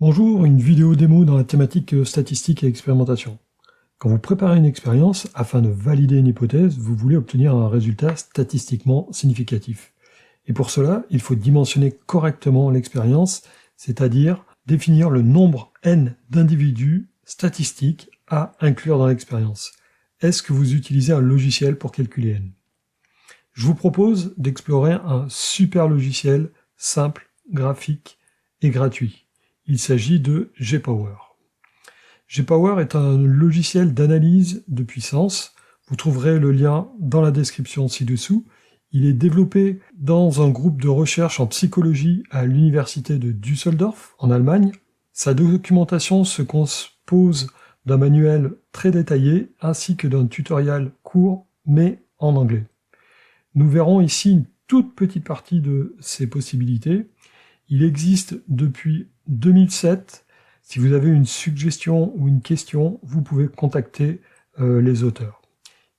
Bonjour, une vidéo démo dans la thématique statistique et expérimentation. Quand vous préparez une expérience, afin de valider une hypothèse, vous voulez obtenir un résultat statistiquement significatif. Et pour cela, il faut dimensionner correctement l'expérience, c'est-à-dire définir le nombre n d'individus statistiques à inclure dans l'expérience. Est-ce que vous utilisez un logiciel pour calculer n? Je vous propose d'explorer un super logiciel simple, graphique et gratuit. Il s'agit de GPower. GPower est un logiciel d'analyse de puissance. Vous trouverez le lien dans la description ci-dessous. Il est développé dans un groupe de recherche en psychologie à l'université de Düsseldorf, en Allemagne. Sa documentation se compose d'un manuel très détaillé ainsi que d'un tutoriel court, mais en anglais. Nous verrons ici une toute petite partie de ces possibilités. Il existe depuis 2007. Si vous avez une suggestion ou une question, vous pouvez contacter les auteurs.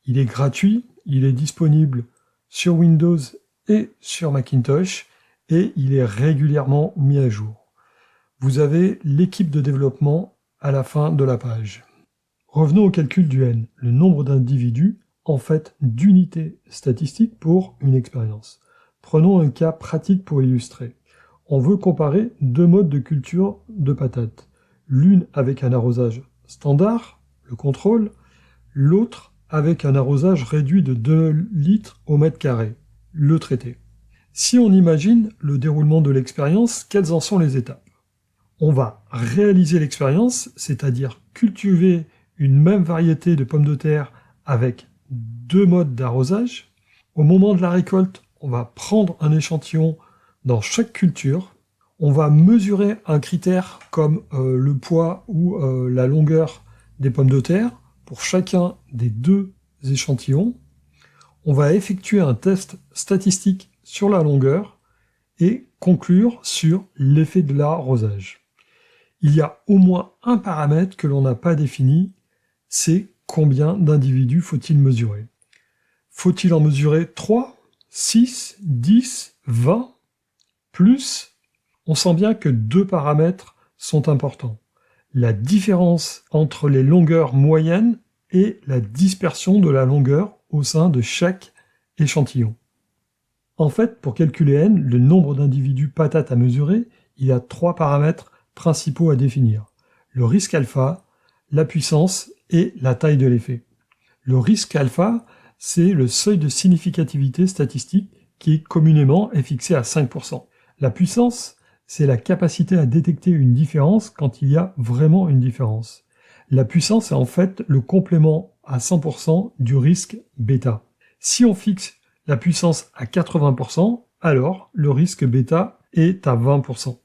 Il est gratuit, il est disponible sur Windows et sur Macintosh, et il est régulièrement mis à jour. Vous avez l'équipe de développement à la fin de la page. Revenons au calcul du n, le nombre d'individus, en fait d'unités statistiques pour une expérience. Prenons un cas pratique pour illustrer. On veut comparer deux modes de culture de patates. L'une avec un arrosage standard, le contrôle, l'autre avec un arrosage réduit de 2 litres au mètre carré, le traité. Si on imagine le déroulement de l'expérience, quelles en sont les étapes? On va réaliser l'expérience, c'est-à-dire cultiver une même variété de pommes de terre avec deux modes d'arrosage. Au moment de la récolte, on va prendre un échantillon dans chaque culture. On va mesurer un critère comme le poids ou la longueur des pommes de terre pour chacun des deux échantillons. On va effectuer un test statistique sur la longueur et conclure sur l'effet de l'arrosage. Il y a au moins un paramètre que l'on n'a pas défini, c'est combien d'individus faut-il mesurer. Faut-il en mesurer 3, 6, 10, 20, plus? On sent bien que deux paramètres sont importants. La différence entre les longueurs moyennes et la dispersion de la longueur au sein de chaque échantillon. En fait, pour calculer n, le nombre d'individus patates à mesurer, il y a trois paramètres principaux à définir. Le risque alpha, la puissance et la taille de l'effet. Le risque alpha, c'est le seuil de significativité statistique qui communément est fixé à 5%. La puissance, c'est la capacité à détecter une différence quand il y a vraiment une différence. La puissance est en fait le complément à 100% du risque bêta. Si on fixe la puissance à 80%, alors le risque bêta est à 20%.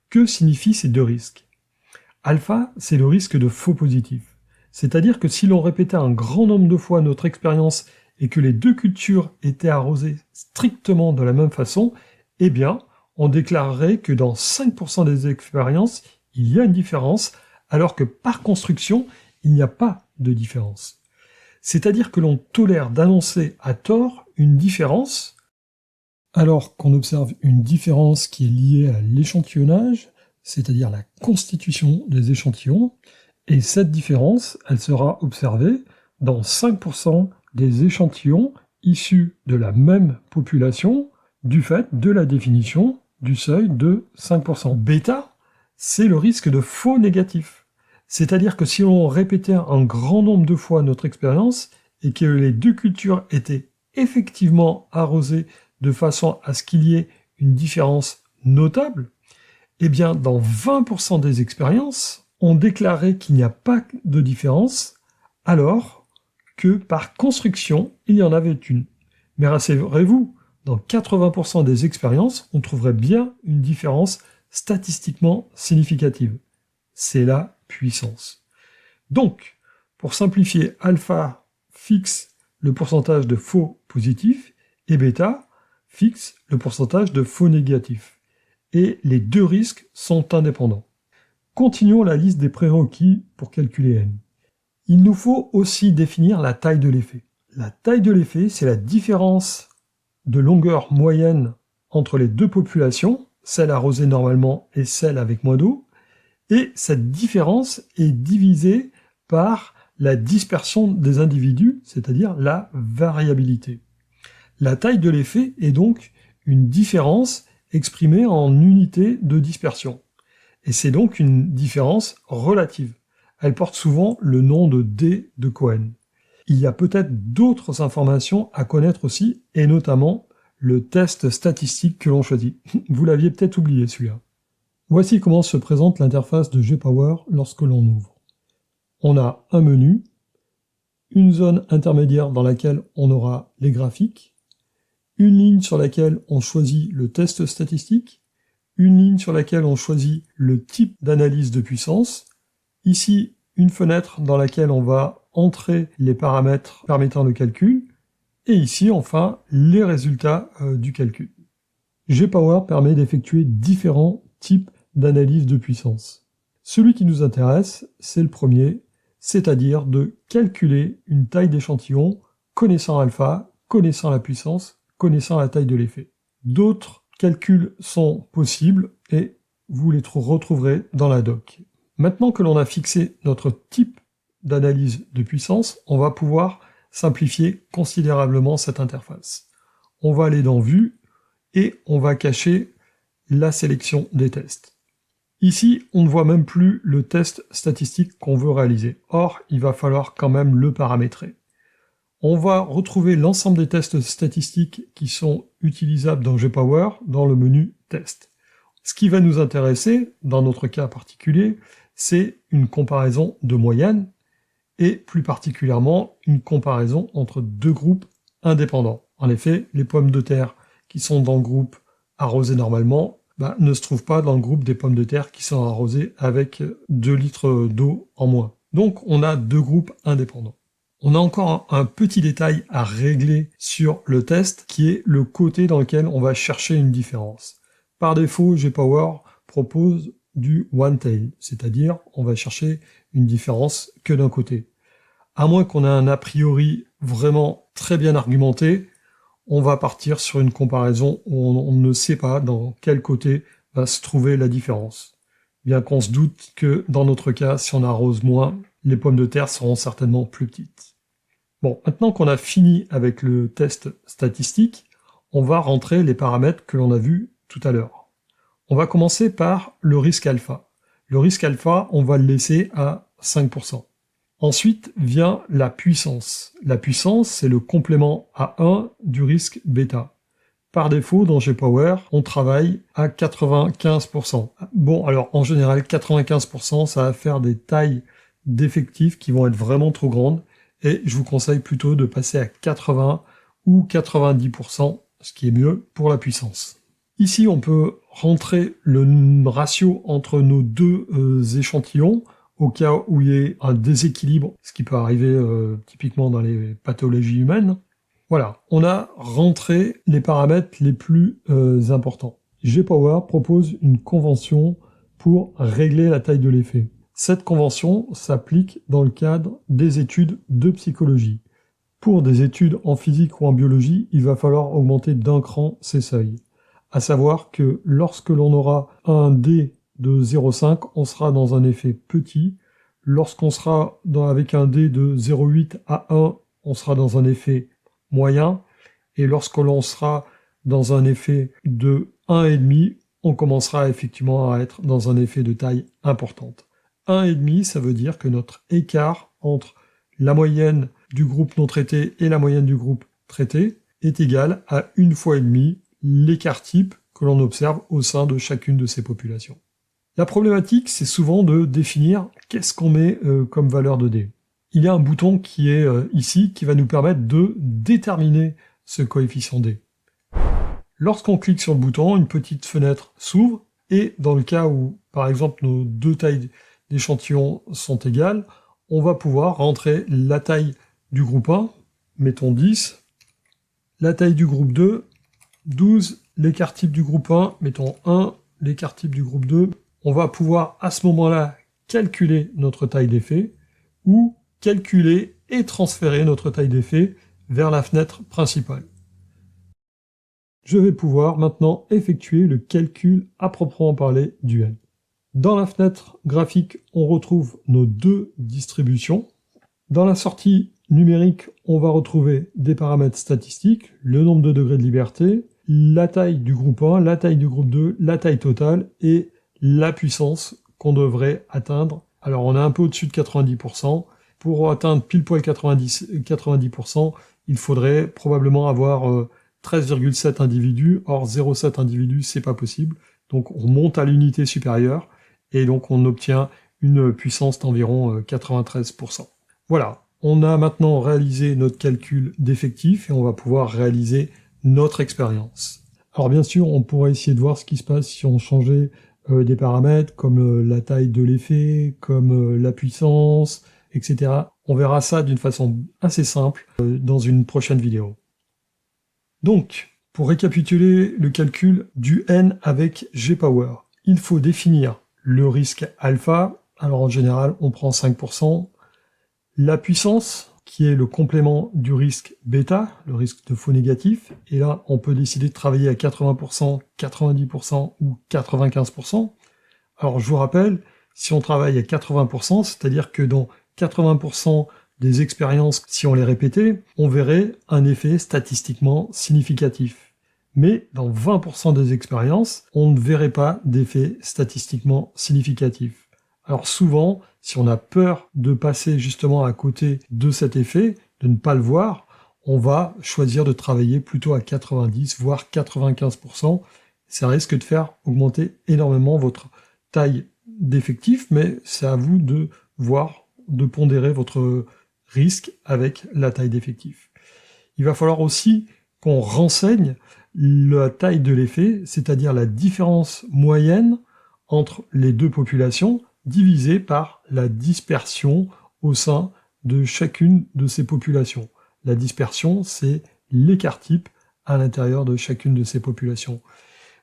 Que signifient ces deux risques? Alpha, c'est le risque de faux positif. C'est-à-dire que si l'on répétait un grand nombre de fois notre expérience et que les deux cultures étaient arrosées strictement de la même façon, eh bien, on déclarerait que dans 5% des expériences, il y a une différence, alors que par construction, il n'y a pas de différence. C'est-à-dire que l'on tolère d'annoncer à tort une différence, alors qu'on observe une différence qui est liée à l'échantillonnage, c'est-à-dire la constitution des échantillons, et cette différence, elle sera observée dans 5% des échantillons issus de la même population, du fait de la définition du seuil de 5%. Bêta, c'est le risque de faux négatif. C'est-à-dire que si l'on répétait un grand nombre de fois notre expérience et que les deux cultures étaient effectivement arrosées de façon à ce qu'il y ait une différence notable, eh bien dans 20% des expériences, on déclarait qu'il n'y a pas de différence, alors que par construction, il y en avait une. Mais rassurez-vous, dans 80% des expériences, on trouverait bien une différence statistiquement significative. C'est la puissance. Donc, pour simplifier, alpha fixe le pourcentage de faux positifs et bêta fixe le pourcentage de faux négatifs. Et les deux risques sont indépendants. Continuons la liste des prérequis pour calculer n. Il nous faut aussi définir la taille de l'effet. La taille de l'effet, c'est la différence de longueur moyenne entre les deux populations, celle arrosée normalement et celle avec moins d'eau, Et cette différence est divisée par la dispersion des individus, c'est-à-dire la variabilité. La taille de l'effet est donc une différence exprimée en unité de dispersion. Et c'est donc une différence relative. Elle porte souvent le nom de D de Cohen. Il y a peut-être d'autres informations à connaître aussi, et notamment le test statistique que l'on choisit. Vous l'aviez peut-être oublié celui-là. Voici comment se présente l'interface de GPower lorsque l'on ouvre. On a un menu, une zone intermédiaire dans laquelle on aura les graphiques, une ligne sur laquelle on choisit le test statistique, une ligne sur laquelle on choisit le type d'analyse de puissance, ici une fenêtre dans laquelle on va entrer les paramètres permettant le calcul, et ici enfin les résultats du calcul. GPower permet d'effectuer différents types d'analyse de puissance. Celui qui nous intéresse, c'est le premier, c'est-à-dire de calculer une taille d'échantillon connaissant alpha, connaissant la puissance, connaissant la taille de l'effet. D'autres calculs sont possibles et vous les retrouverez dans la doc. Maintenant que l'on a fixé notre type d'analyse de puissance, on va pouvoir simplifier considérablement cette interface. On va aller dans Vue et on va cacher la sélection des tests. Ici, on ne voit même plus le test statistique qu'on veut réaliser. Or, il va falloir quand même le paramétrer. On va retrouver l'ensemble des tests statistiques qui sont utilisables dans GPower dans le menu Test. Ce qui va nous intéresser, dans notre cas particulier, c'est une comparaison de moyenne, et plus particulièrement une comparaison entre deux groupes indépendants. En effet, les pommes de terre qui sont dans le groupe arrosé normalement ne se trouvent pas dans le groupe des pommes de terre qui sont arrosées avec 2 litres d'eau en moins. Donc on a deux groupes indépendants. On a encore un petit détail à régler sur le test, qui est le côté dans lequel on va chercher une différence. Par défaut, GPower propose du one-tail, c'est-à-dire on va chercher une différence que d'un côté. À moins qu'on ait un a priori vraiment très bien argumenté, on va partir sur une comparaison où on ne sait pas dans quel côté va se trouver la différence. Bien qu'on se doute que dans notre cas, si on arrose moins, les pommes de terre seront certainement plus petites. Bon, maintenant qu'on a fini avec le test statistique, on va rentrer les paramètres que l'on a vus tout à l'heure. On va commencer par le risque alpha. Le risque alpha, on va le laisser à 5%. Ensuite vient la puissance. La puissance, c'est le complément à 1 du risque bêta. Par défaut, dans GPower, on travaille à 95%. Bon, alors en général, 95%, ça va faire des tailles d'effectifs qui vont être vraiment trop grandes, et je vous conseille plutôt de passer à 80 ou 90%, ce qui est mieux pour la puissance. Ici, on peut rentrer le ratio entre nos deux échantillons, au cas où il y ait un déséquilibre, ce qui peut arriver typiquement dans les pathologies humaines. Voilà, on a rentré les paramètres les plus importants. GPower propose une convention pour régler la taille de l'effet. Cette convention s'applique dans le cadre des études de psychologie. Pour des études en physique ou en biologie, il va falloir augmenter d'un cran ces seuils. À savoir que lorsque l'on aura un D de 0,5, on sera dans un effet petit. Lorsqu'on sera avec un D de 0,8 à 1, on sera dans un effet moyen. Et lorsque l'on sera dans un effet de 1,5, on commencera effectivement à être dans un effet de taille importante. 1,5, ça veut dire que notre écart entre la moyenne du groupe non traité et la moyenne du groupe traité est égal à 1,5 fois l'écart type que l'on observe au sein de chacune de ces populations. La problématique, c'est souvent de définir qu'est-ce qu'on met comme valeur de D. Il y a un bouton qui est ici, qui va nous permettre de déterminer ce coefficient D. Lorsqu'on clique sur le bouton, une petite fenêtre s'ouvre, et dans le cas où, par exemple, nos deux tailles d'échantillons sont égales, on va pouvoir rentrer la taille du groupe 1, mettons 10, la taille du groupe 2, 12, l'écart type du groupe 1, mettons 1, l'écart type du groupe 2. On va pouvoir à ce moment-là calculer notre taille d'effet, ou calculer et transférer notre taille d'effet vers la fenêtre principale. Je vais pouvoir maintenant effectuer le calcul à proprement parler du N. Dans la fenêtre graphique, on retrouve nos deux distributions. Dans la sortie numérique, on va retrouver des paramètres statistiques, le nombre de degrés de liberté, la taille du groupe 1, la taille du groupe 2, la taille totale et la puissance qu'on devrait atteindre. Alors on est un peu au-dessus de 90%. Pour atteindre pile poil 90%, il faudrait probablement avoir 13,7 individus. Or 0,7 individus, c'est pas possible. Donc on monte à l'unité supérieure et donc on obtient une puissance d'environ 93%. Voilà, on a maintenant réalisé notre calcul d'effectifs et on va pouvoir réaliser notre expérience. Alors bien sûr, on pourrait essayer de voir ce qui se passe si on changeait des paramètres comme la taille de l'effet, comme la puissance, etc. On verra ça d'une façon assez simple dans une prochaine vidéo. Donc, pour récapituler le calcul du N avec Gpower, il faut définir le risque alpha. Alors en général, on prend 5%. La puissance, qui est le complément du risque bêta, le risque de faux négatif. Et là, on peut décider de travailler à 80%, 90% ou 95%. Alors je vous rappelle, si on travaille à 80%, c'est-à-dire que dans 80% des expériences, si on les répétait, on verrait un effet statistiquement significatif. Mais dans 20% des expériences, on ne verrait pas d'effet statistiquement significatif. Alors souvent, si on a peur de passer justement à côté de cet effet, de ne pas le voir, on va choisir de travailler plutôt à 90, voire 95%. Ça risque de faire augmenter énormément votre taille d'effectif, mais c'est à vous de voir, de pondérer votre risque avec la taille d'effectif. Il va falloir aussi qu'on renseigne la taille de l'effet, c'est-à-dire la différence moyenne entre les deux populations, divisée par la dispersion au sein de chacune de ces populations. La dispersion, c'est l'écart type à l'intérieur de chacune de ces populations.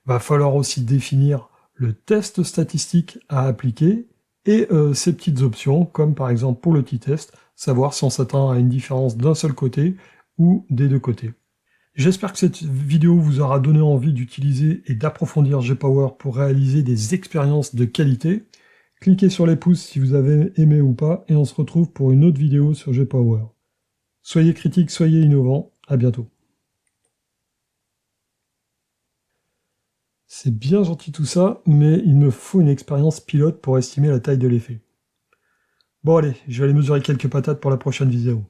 Il va falloir aussi définir le test statistique à appliquer et ces petites options, comme par exemple pour le t-test, savoir si on s'attend à une différence d'un seul côté ou des deux côtés. J'espère que cette vidéo vous aura donné envie d'utiliser et d'approfondir Gpower pour réaliser des expériences de qualité. Cliquez sur les pouces si vous avez aimé ou pas, et on se retrouve pour une autre vidéo sur Gpower. Soyez critiques, soyez innovants, à bientôt. C'est bien gentil tout ça, mais il me faut une expérience pilote pour estimer la taille de l'effet. Bon allez, je vais aller mesurer quelques patates pour la prochaine vidéo.